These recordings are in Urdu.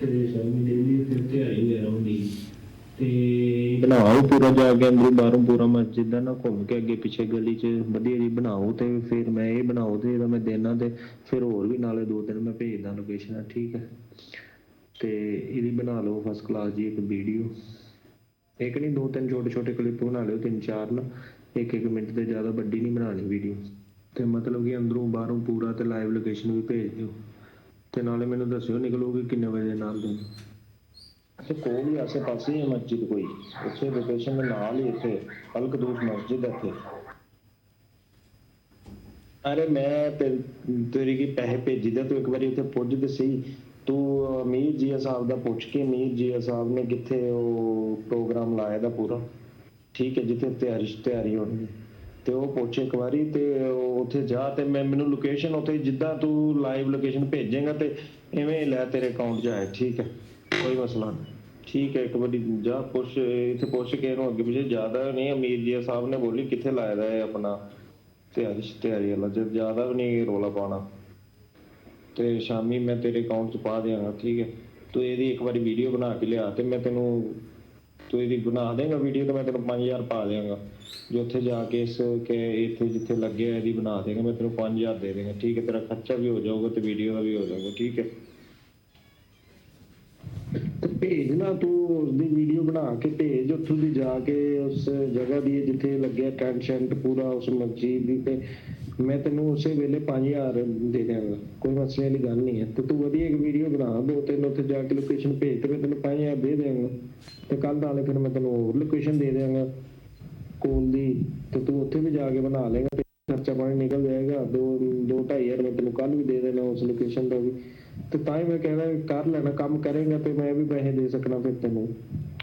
ਤੇ ਸ਼ਾਮੀ ਦਿਨ ਵੀ ਫਿਰ ਤਿਆਰੀ ਵਗੈਰਾ ਹੁੰਦੀ ਤੇ ਬਣਾਓ ਪੂਰਾ ਜਾ ਕੇ ਅੰਦਰੋਂ ਬਾਹਰੋਂ ਪੂਰਾ ਮਸਜਿਦ ਦਾ ਨਾ ਘੁੰਮ ਕੇ ਅੱਗੇ ਪਿੱਛੇ ਗਲੀ 'ਚ ਵਧੀਆ ਜੀ ਬਣਾਓ ਤੇ ਫਿਰ ਮੈਂ ਇਹ ਬਣਾਓ ਤੇ ਇਹਦਾ ਮੈਂ ਦੇਣਾ ਤੇ ਫਿਰ ਹੋਰ ਵੀ ਨਾਲੇ 2-3 ਮੈਂ ਭੇਜਦਾ ਲੋਕੇਸ਼ਨ, ਠੀਕ ਹੈ। ਤੇ ਇਹਦੀ ਬਣਾ ਲਓ ਫਸਟ ਕਲਾਸ ਜੀ ਇੱਕ ਵੀਡੀਓ, ਇੱਕ ਨਹੀਂ 2-3 ਛੋਟੇ ਕਲਿੱਪ ਬਣਾ ਲਿਓ, 3-4 ਨਾ, 1-1 ਮਿੰਟ ਦੇ, ਜ਼ਿਆਦਾ ਵੱਡੀ ਨਹੀਂ ਬਣਾਉਣੀ ਵੀਡੀਓ। ਤੇ ਮਤਲਬ ਕਿ ਅੰਦਰੋਂ ਬਾਹਰੋਂ ਪੂਰਾ ਤੇ ਲਾਈਵ ਲੋਕੇਸ਼ਨ ਵੀ ਭੇਜ ਦਿਓ ਤੇ ਨਾਲੇ ਮੈਨੂੰ ਦੱਸਿਓ ਨਿਕਲੋਗੇ ਕਿੰਨੇ ਵਜੇ ਨਾਲ ਦੇ। ਤੇ ਕੋਲ ਹੀ ਆਸੇ ਪਾਸੇ ਹੀ ਮਸਜਿਦ ਕੋਈ, ਉੱਥੇ ਲੋਕੇਸ਼ਨ ਦੇ ਨਾਲ ਹੀ ਇੱਥੇ ਅਲਕਦੂਸ ਮਸਜਿਦ ਹੈ ਇੱਥੇ। ਅਰੇ ਮੈਂ ਤੇਰੀ ਕੀ ਪੈਸੇ ਭੇਜੀ ਦਾ, ਤੂੰ ਇੱਕ ਵਾਰੀ ਉੱਥੇ ਪੁੱਜ ਤੇ ਸਹੀ। ਤੂੰ ਅਮੀਰ ਜੀਆ ਸਾਹਿਬ ਦਾ ਪੁੱਛ ਕੇ, ਅਮੀਰ ਜੀਆ ਸਾਹਿਬ ਨੇ ਕਿੱਥੇ ਉਹ ਪ੍ਰੋਗਰਾਮ ਲਾਇਆ ਦਾ ਪੂਰਾ, ਠੀਕ ਹੈ, ਜਿੱਥੇ ਤਿਆਰੀ ਹੋਣੀ ਤੇ ਉਹ ਪੁੱਛ ਇੱਕ ਵਾਰੀ ਤੇ ਉੱਥੇ ਜਾ ਤੇ ਮੈਨੂੰ ਲੋਕੇਸ਼ਨ ਉੱਥੇ ਜਿੱਦਾਂ ਤੂੰ ਲਾਈਵ ਲੋਕੇਸ਼ਨ ਭੇਜੇਗਾ ਤੇ ਐਵੇਂ ਲੈ ਤੇਰੇ ਅਕਾਊਂਟ 'ਚ ਆਏ, ਠੀਕ ਹੈ, ਕੋਈ ਮਸਲਾ ਨਹੀਂ, ਠੀਕ ਹੈ। ਇੱਕ ਵਾਰੀ ਜਾ ਪੁੱਛ, ਇੱਥੇ ਪੁੱਛ ਕੇ ਇਹਨੂੰ ਅੱਗੇ ਪਿੱਛੇ, ਜ਼ਿਆਦਾ ਨਹੀਂ, ਅਮੀਰ ਜੀਆ ਸਾਹਿਬ ਨੇ ਬੋਲੀ ਕਿੱਥੇ ਲਾਇਆ ਦਾ ਹੈ ਆਪਣਾ ਤਿਆਰੀ ਵਾਲਾ, ਜਦ ਜ਼ਿਆਦਾ ਵੀ ਨਹੀਂ ਰੌਲਾ ਪਾਉਣਾ ਤੇ ਸ਼ਾਮੀ ਮੈਂ ਤੇਰੇ ਅਕਾਊਂਟ 'ਚ ਪਾ ਦਿਆਂਗਾ, ਠੀਕ ਹੈ। ਤੂੰ ਇਹਦੀ ਇੱਕ ਵਾਰੀ ਵੀਡੀਓ ਬਣਾ ਕੇ ਲਿਆ ਤੇ ਮੈਂ ਤੈਨੂੰ, ਤੂੰ ਇਹਦੀ ਬਣਾ ਦੇਗਾ ਵੀਡੀਓ ਤਾਂ ਮੈਂ ਤੈਨੂੰ 5000 ਪਾ ਦਿਆਂਗਾ, ਜੋ ਉੱਥੇ ਜਾ ਕੇ ਇੱਥੇ ਜਿੱਥੇ ਲੱਗਿਆ ਇਹਦੀ ਬਣਾ ਦੇਗਾ ਮੈਂ ਤੈਨੂੰ 5000 ਦੇ ਦੇਗਾ, ਠੀਕ ਹੈ। ਤੇਰਾ ਖਰਚਾ ਵੀ ਹੋ ਜਾਊਗਾ ਤੇ ਵੀਡੀਓ ਦਾ ਵੀ ਹੋ ਜਾਊਗਾ, ਠੀਕ ਹੈ। ਤੇ ਭੇਜਣਾ ਤੂੰ ਉਸਦੀ ਵੀਡੀਓ ਬਣਾ ਕੇ ਭੇਜ, ਉੱਥੋਂ ਦੀ ਜਾ ਕੇ ਉਸ ਜਗ੍ਹਾ ਦੀ ਜਿੱਥੇ ਲੱਗਿਆ ਟੈਂਟ ਸ਼ੈਂਟ ਪੂਰਾ ਉਸ ਮਸਜਿਦ ਦੀ, ਤੇ ਮੈਂ ਤੈਨੂੰ ਉਸੇ ਵੇਲੇ 5000 ਦੇ ਦਿਆਂਗਾ, ਕੋਈ ਮਸਲੇ ਵਾਲੀ ਗੱਲ ਨਹੀਂ ਹੈ। ਤੇ ਤੂੰ ਵਧੀਆ ਇੱਕ ਵੀਡੀਓ ਬਣਾ, 2-3 ਉੱਥੇ ਜਾ ਕੇ ਲੋਕੇਸ਼ਨ ਭੇਜ ਤੇ ਮੈਂ ਤੈਨੂੰ 5000 ਦੇ ਦਿਆਂਗਾ ਤੇ ਕੱਲ ਨਾਲੇ ਫਿਰ ਮੈਂ ਤੈਨੂੰ ਹੋਰ ਲੋਕੇਸ਼ਨ ਦੇ ਦਿਆਂਗਾ ਕੋਲ ਦੀ, ਤੇ ਤੂੰ ਉੱਥੇ ਵੀ ਜਾ ਕੇ ਬਣਾ ਲੇਗਾ ਤੇ ਖਰਚਾ ਪਾਣੀ ਨਿਕਲ ਜਾਏਗਾ। 2-2.5 ਮੈਂ ਤੈਨੂੰ ਕੱਲ ਵੀ ਦੇ ਦੇਣਾ ਉਸ ਲੋਕੇਸ਼ਨ ਦਾ ਵੀ। ਤੇ ਤਾਂ ਹੀ ਮੈਂ ਕਹਿੰਦਾ ਕਰ ਲੈਣਾ, ਕੰਮ ਕਰੇਗਾ ਤੇ ਮੈਂ ਵੀ ਪੈਸੇ ਦੇ ਸਕਣਾ ਫਿਰ ਤੈਨੂੰ।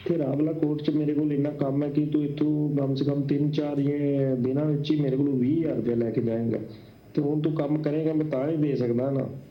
ਫਿਰ ਰਾਵਲਾ ਕੋਟ 'ਚ ਮੇਰੇ ਕੋਲ ਇੰਨਾ ਕੰਮ ਹੈ ਕਿ ਤੂੰ ਇੱਥੋਂ ਕਮ ਸੇ ਕਮ 3-4 ਦਿਨਾਂ ਵਿੱਚ ਹੀ ਮੇਰੇ ਕੋਲ 20000 ਰੁਪਇਆ ਲੈ ਕੇ ਜਾਏਗਾ। ਤੇ ਹੁਣ ਤੂੰ ਕੰਮ ਕਰੇਗਾ ਮੈਂ ਤਾਂ ਹੀ ਦੇ ਸਕਦਾ ਨਾ,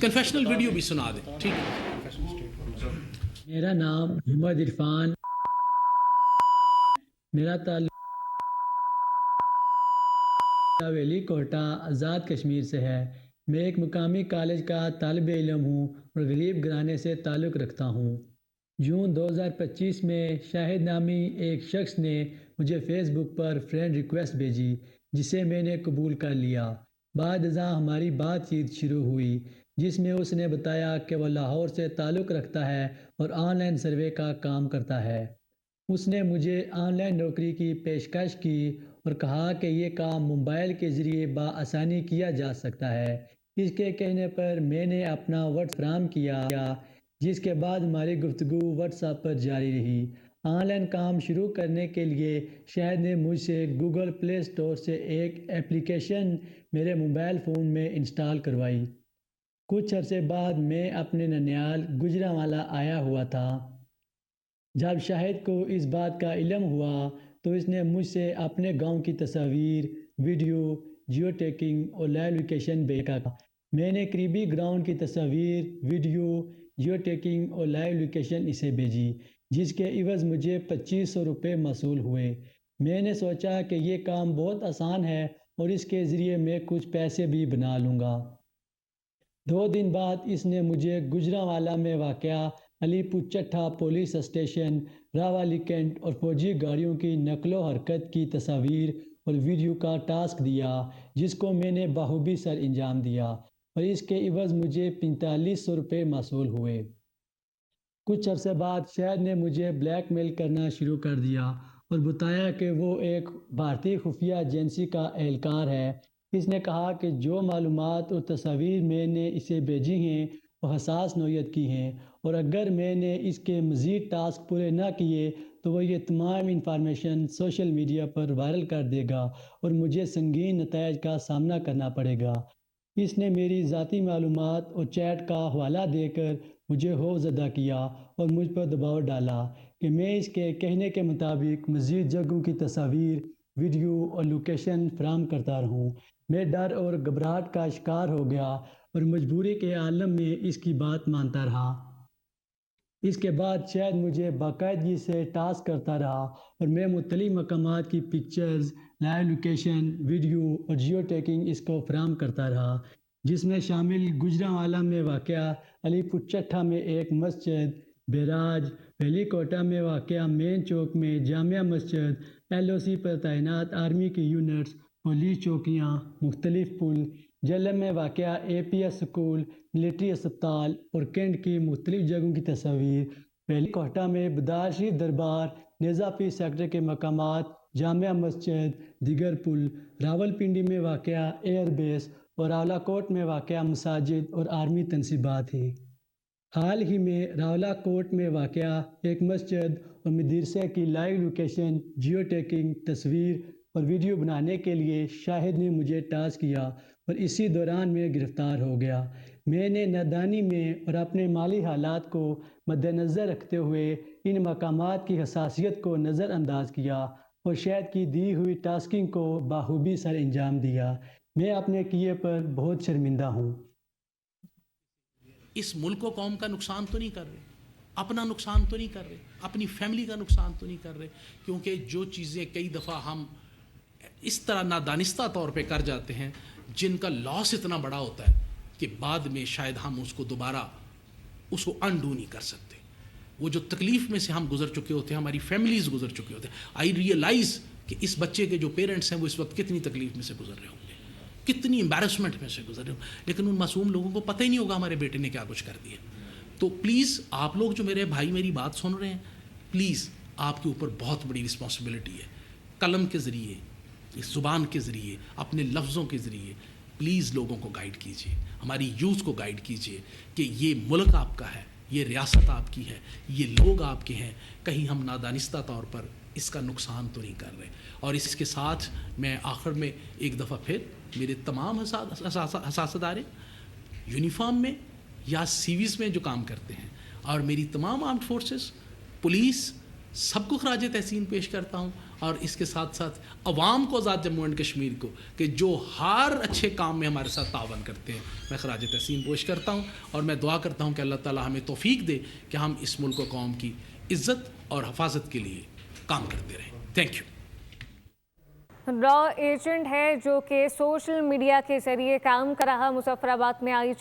کنفیشنل ویڈیو بھی سنا دیں, ٹھیک ہے. کنفیشنل اسٹیٹمنٹ. میرا نام محمد عرفان, میرا تعلق ویلی کوٹا آزاد کشمیر سے ہے. میں ایک مقامی کالج کا طالب علم ہوں اور غریب گھرانے سے تعلق رکھتا ہوں. جون 2025 میں شاہد نامی ایک شخص نے مجھے فیس بک پر فرینڈ ریکویسٹ بھیجی, جسے میں نے قبول کر لیا. بعد ازاں ہماری بات چیت شروع ہوئی, جس میں اس نے بتایا کہ وہ لاہور سے تعلق رکھتا ہے اور آن لائن سروے کا کام کرتا ہے. اس نے مجھے آن لائن نوکری کی پیشکش کی اور کہا کہ یہ کام موبائل کے ذریعے بآسانی کیا جا سکتا ہے. اس کے کہنے پر میں نے اپنا واٹس فراہم کیا, جس کے بعد ہماری گفتگو واٹس ایپ پر جاری رہی. آن لائن کام شروع کرنے کے لیے شاہد نے مجھ سے گوگل پلے اسٹور سے ایک ایپلیکیشن میرے موبائل فون میں انسٹال کروائی. کچھ عرصے بعد میں اپنے ننیال گجرانوالہ آیا ہوا تھا. جب شاہد کو اس بات کا علم ہوا تو اس نے مجھ سے اپنے گاؤں کی تصاویر, ویڈیو, جیو ٹیکنگ اور لائیو لوکیشن بھیجا. میں نے قریبی گراؤنڈ کی تصاویر, ویڈیو, جیو ٹیکنگ اور لائیو لوکیشن اسے بھیجی, جس کے عوض مجھے 2500 روپے موصول ہوئے. میں نے سوچا کہ یہ کام بہت آسان ہے اور اس کے ذریعے میں کچھ پیسے بھی بنا لوں گا. 2 دن بعد اس نے مجھے گجرانوالہ میں واقع علی پور چٹھا پولیس اسٹیشن, راوالی کینٹ اور فوجی گاڑیوں کی نقل و حرکت کی تصاویر اور ویڈیو کا ٹاسک دیا, جس کو میں نے بخوبی سر انجام دیا اور اس کے عوض مجھے 4500 روپے موصول ہوئے. کچھ عرصے بعد شاہد نے مجھے بلیک میل کرنا شروع کر دیا اور بتایا کہ وہ ایک بھارتی خفیہ ایجنسی کا اہلکار ہے. اس نے کہا کہ جو معلومات اور تصاویر میں نے اسے بھیجی ہیں وہ حساس نوعیت کی ہیں, اور اگر میں نے اس کے مزید ٹاسک پورے نہ کیے تو وہ یہ تمام انفارمیشن سوشل میڈیا پر وائرل کر دے گا اور مجھے سنگین نتائج کا سامنا کرنا پڑے گا. اس نے میری ذاتی معلومات اور چیٹ کا حوالہ دے کر مجھے خوفزدہ کیا اور مجھ پر دباؤ ڈالا کہ میں اس کے کہنے کے مطابق مزید جگہوں کی تصاویر, ویڈیو اور لوکیشن فراہم کرتا رہوں. میں ڈر اور گھبراہٹ کا شکار ہو گیا اور مجبوری کے عالم میں اس کی بات مانتا رہا. اس کے بعد شاید مجھے باقاعدگی سے ٹاسک کرتا رہا اور میں مختلف مقامات کی پکچرز, لائیو لوکیشن, ویڈیو اور جیو ٹیکنگ اس کو فراہم کرتا رہا, جس میں شامل گجرانوالہ میں واقع علی پور چٹھا میں ایک مسجد, بیراج, ویلی کوٹا میں واقع مین چوک میں جامع مسجد, LOC پر تعینات آرمی کی یونٹس, پولیس چوکیاں, مختلف پل, جہلم میں واقع APS اسکول, ملٹری اسپتال اور کینٹ کی مختلف جگہوں کی تصاویر, ویلی کوٹا میں بدار شریف دربار, نیزا پیر سیکٹر کے مقامات, جامع مسجد, دیگر پل, راولپنڈی میں واقع ایئر بیس اور راولا کوٹ میں واقع مساجد اور آرمی تنصیبات ہیں. حال ہی میں راولا کوٹ میں واقع ایک مسجد اور مدرسے کی لائیو لوکیشن, جیو ٹیکنگ, تصویر اور ویڈیو بنانے کے لیے شاہد نے مجھے ٹاسک کیا اور اسی دوران میں گرفتار ہو گیا. میں نے نادانی میں اور اپنے مالی حالات کو مد نظر رکھتے ہوئے ان مقامات کی حساسیت کو نظر انداز کیا اور شاہد کی دی ہوئی ٹاسکنگ کو بخوبی سر انجام دیا. میں اپنے کیے پر بہت شرمندہ ہوں. اس ملک و قوم کا نقصان تو نہیں کر رہے, اپنا نقصان تو نہیں کر رہے, اپنی فیملی کا نقصان تو نہیں کر رہے, کیونکہ جو چیزیں کئی دفعہ ہم اس طرح نادانستہ طور پہ کر جاتے ہیں جن کا لاس اتنا بڑا ہوتا ہے کہ بعد میں شاید ہم اس کو دوبارہ اس کو انڈو نہیں کر سکتے. وہ جو تکلیف میں سے ہم گزر چکے ہوتے ہیں, ہماری فیملیز گزر چکے ہوتے ہیں. آئی ریئلائز کہ اس بچے کے جو پیرنٹس ہیں وہ اس وقت کتنی تکلیف میں سے گزر رہے ہوں گے, کتنی امبیرسمنٹ میں سے گزر رہے ہوں, لیکن ان معصوم لوگوں کو پتہ ہی نہیں ہوگا ہمارے بیٹے نے کیا کچھ کر دیا. تو پلیز آپ لوگ جو میرے بھائی میری بات سن رہے ہیں, پلیز آپ کے اوپر بہت بڑی رسپانسبلٹی ہے. قلم کے ذریعے, اس زبان کے ذریعے, اپنے لفظوں کے ذریعے پلیز لوگوں کو گائیڈ کیجیے, ہماری یوتھ کو گائیڈ کیجیے کہ یہ ملک آپ کا ہے, یہ ریاست آپ کی ہے, یہ لوگ آپ کے ہیں, کہیں ہم نادانستہ طور پر اس کا نقصان تو نہیں کر رہے. اور اس کے ساتھ میں آخر میں ایک دفعہ پھر میرے تمام حساس ادارے یونیفارم میں یا سیویز میں جو کام کرتے ہیں اور میری تمام آرمڈ فورسز, پولیس, سب کو خراج تحسین پیش کرتا ہوں اور اس کے ساتھ ساتھ عوام کو آزاد جموں اینڈ کشمیر کو کہ جو ہر اچھے کام میں ہمارے ساتھ تعاون کرتے ہیں، میں خراج تحسین پیش کرتا ہوں اور میں دعا کرتا ہوں کہ اللہ تعالی ہمیں توفیق دے کہ ہم اس ملک و قوم کی عزت اور حفاظت کے لیے کام کرتے رہیں. Thank you. را ایجنٹ ہے جو کہ سوشل میڈیا کے ذریعے کام کر رہا. مظفر آباد میں آئی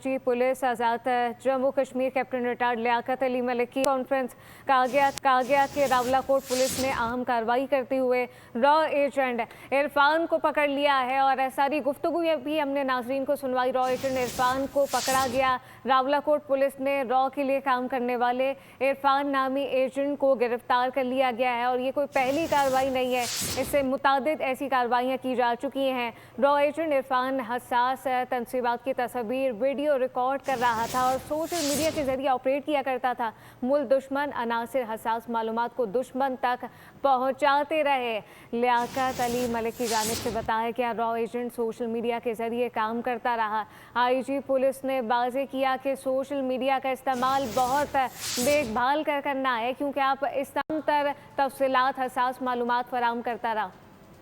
جی پولیس آزاد جموں کشمیر کیپٹن ریٹائرڈ لیاقت علی ملک کی کانفرنس. کہا گیا کہ راولہ کوٹ پولیس نے اہم کارروائی کرتے ہوئے را ایجنٹ عرفان کو پکڑ لیا ہے اور ساری گفتگو بھی ہم نے ناظرین کو سنوائی. را ایجنٹ عرفان کو پکڑا گیا. راولہ کوٹ پولیس نے را کے لیے کام کرنے والے عرفان نامی ایجنٹ کو گرفتار کر لیا گیا ہے اور یہ کوئی پہلی کارروائی نہیں ہے، اس سے متعدد ایسی کارروائیاں کی جا چکی ہیں. را ایجنٹ عرفان حساس تنصیبات کی تصاویر ویڈیو ریکارڈ کر رہا تھا اور سوشل میڈیا کے ذریعے آپریٹ کیا کرتا تھا. ملک دشمن عناصر حساس معلومات کو دشمن تک پہنچاتے رہے. لیاقت علی ملک کی جانب سے بتایا گیا را ایجنٹ سوشل میڈیا کے ذریعے کام کرتا رہا. آئی جی پولیس نے واضح کیا کہ سوشل میڈیا کا استعمال بہت دیکھ بھال کر کرنا ہے کیونکہ آپ اس تمام تر تفصیلات حساس معلومات فراہم کرتا رہا.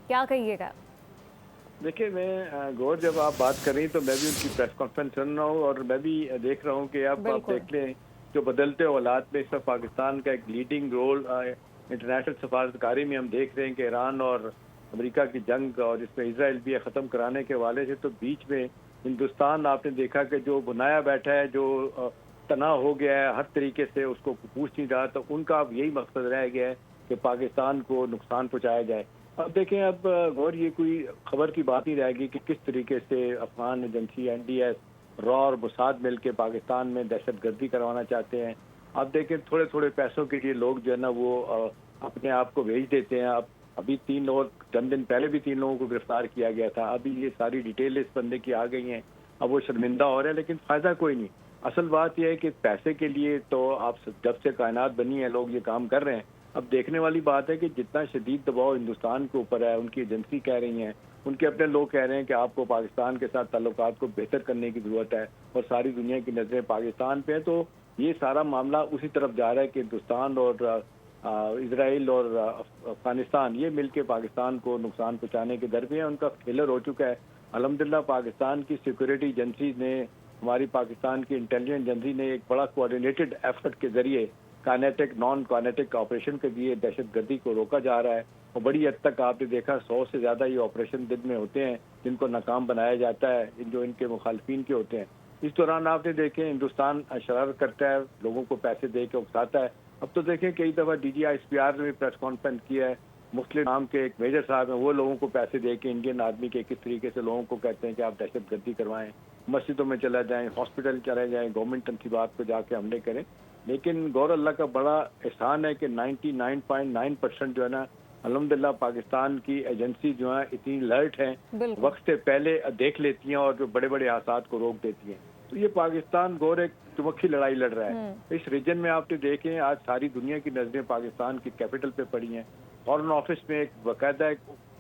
کیا کہیے گا؟ دیکھیں میں گور جب آپ بات کر رہی تو میں بھی ان کی پریس کانفرنس سن رہا ہوں اور میں بھی دیکھ رہا ہوں کہ آپ دیکھ لیں جو بدلتے حالات میں اس وقت پاکستان کا ایک لیڈنگ رول انٹرنیشنل سفارتکاری میں ہم دیکھ رہے ہیں کہ ایران اور امریکہ کی جنگ اور اس میں اسرائیل بھی ختم کرانے کے حوالے سے، تو بیچ میں ہندوستان آپ نے دیکھا کہ جو بنایا بیٹھا ہے، جو تناؤ ہو گیا ہے ہر طریقے سے، اس کو پوچھ نہیں رہا. تو ان کا اب یہی مقصد رہ گیا ہے کہ پاکستان کو نقصان پہنچایا جائے. اب دیکھیں اب غور یہ کوئی خبر کی بات نہیں رہے گی کہ کس طریقے سے افغان ایجنسی NDS را اور موساد مل کے پاکستان میں دہشت گردی کروانا چاہتے ہیں. اب دیکھیں تھوڑے تھوڑے پیسوں کے لیے لوگ جو ہے نا وہ اپنے آپ کو بھیج دیتے ہیں. ابھی 3 لوگ چند دن پہلے بھی 3 لوگوں کو گرفتار کیا گیا تھا. ابھی یہ ساری ڈیٹیل اس بندے کی آ گئی ہیں. اب وہ شرمندہ ہو رہے ہیں لیکن فائدہ کوئی نہیں. اصل بات یہ ہے کہ پیسے کے لیے تو آپ جب سے کائنات بنی ہے لوگ یہ کام کر رہے ہیں. اب دیکھنے والی بات ہے کہ جتنا شدید دباؤ ہندوستان کے اوپر ہے، ان کی ایجنسی کہہ رہی ہیں، ان کے اپنے لوگ کہہ رہے ہیں کہ آپ کو پاکستان کے ساتھ تعلقات کو بہتر کرنے کی ضرورت ہے اور ساری دنیا کی نظریں پاکستان پہ ہیں. تو یہ سارا معاملہ اسی طرف جا رہا ہے کہ ہندوستان اور اسرائیل اور افغانستان یہ مل کے پاکستان کو نقصان پہنچانے کے در پہ ہیں. ان کا فیلر ہو چکا ہے. الحمدللہ پاکستان کی سیکورٹی ایجنسیز نے، ہماری پاکستان کی انٹیلیجنس ایجنسی نے ایک بڑا کوآرڈینیٹڈ ایفرٹ کے ذریعے کائنیٹک نان کائنیٹک آپریشن کے ذریعے دہشت گردی کو روکا جا رہا ہے. اور بڑی حد تک آپ نے دیکھا 100 سے زیادہ یہ آپریشن دن میں ہوتے ہیں جن کو ناکام بنایا جاتا ہے جو ان کے مخالفین کے ہوتے ہیں. اس دوران آپ نے دیکھیں ہندوستان شرارت کرتا ہے، لوگوں کو پیسے دے کے اکساتا ہے. اب تو دیکھیں کئی دفعہ DGI/SPR نے بھی پریس کانفرنس کیا ہے. مختلف نام کے ایک میجر صاحب ہیں، وہ لوگوں کو پیسے دے کے انڈین آرمی کے کس طریقے سے لوگوں کو کہتے ہیں کہ آپ دہشت گردی کروائیں، مسجدوں میں چلا جائیں، ہاسپٹل چلے جائیں، گورنمنٹ تنصیبات پہ جا کے حملے کریں. لیکن غور اللہ کا بڑا احسان ہے کہ 99.9% جو ہے نا الحمدللہ پاکستان کی ایجنسی جو ہیں اتنی الرٹ ہیں، وقت سے پہلے دیکھ لیتی ہیں اور جو بڑے بڑے حادثات کو روک دیتی ہیں. تو یہ پاکستان غور ایک چمکھی لڑائی لڑ رہا ہے. اس ریجن میں آپ نے دیکھیں آج ساری دنیا کی نظریں پاکستان کی کیپٹل پہ پڑی ہیں. فارن آفس میں ایک باقاعدہ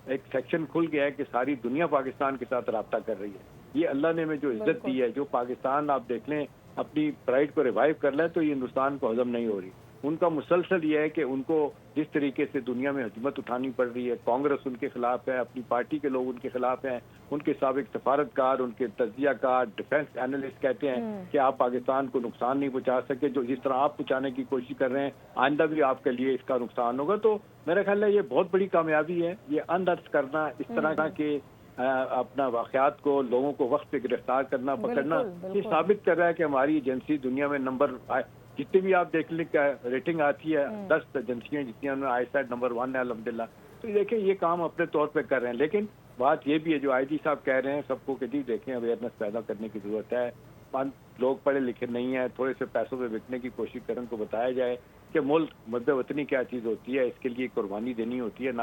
ایک سیکشن کھل گیا ہے کہ ساری دنیا پاکستان کے ساتھ رابطہ کر رہی ہے. یہ اللہ نے ہمیں جو عزت دی ہے، جو پاکستان آپ دیکھ لیں اپنی پرائڈ کو ریوائیو کر لیں تو یہ ہندوستان کو ہضم نہیں ہو رہی. ان کا مسلسل یہ ہے کہ ان کو جس طریقے سے دنیا میں ہجمت اٹھانی پڑ رہی ہے، کانگریس ان کے خلاف ہے، اپنی پارٹی کے لوگ ان کے خلاف ہیں، ان کے سابق سفارتکار، ان کے تجزیہ کار، ڈیفنس اینالسٹ کہتے ہیں کہ آپ پاکستان کو نقصان نہیں پہنچا سکے. جو جس طرح آپ پہنچانے کی کوشش کر رہے ہیں آئندہ بھی آپ کے لیے اس کا نقصان ہوگا. تو میرا خیال ہے یہ بہت بڑی کامیابی ہے، یہ انرتھ کرنا، اس طرح کے اپنا واقعات کو، لوگوں کو وقت پہ گرفتار کرنا، پکڑنا. یہ ثابت کر رہا ہے کہ ہماری ایجنسی دنیا میں نمبر جتنے بھی آپ دیکھ لیں کہ ریٹنگ آتی ہے 10 ایجنسیاں جتنی ISAT نمبر 1 ہے الحمدللہ. تو دیکھیں یہ کام اپنے طور پہ کر رہے ہیں. لیکن بات یہ بھی ہے جو IG صاحب کہہ رہے ہیں سب کو کہ جی دیکھیں اویئرنیس پیدا کرنے کی ضرورت ہے. لوگ پڑھے لکھے نہیں ہیں، تھوڑے سے پیسوں پہ بکنے کی کوشش کریں، ان کو بتایا جائے کہ ملک مد وطنی کیا چیز ہوتی ہے، اس کے لیے قربانی دینی ہوتی ہے، نہ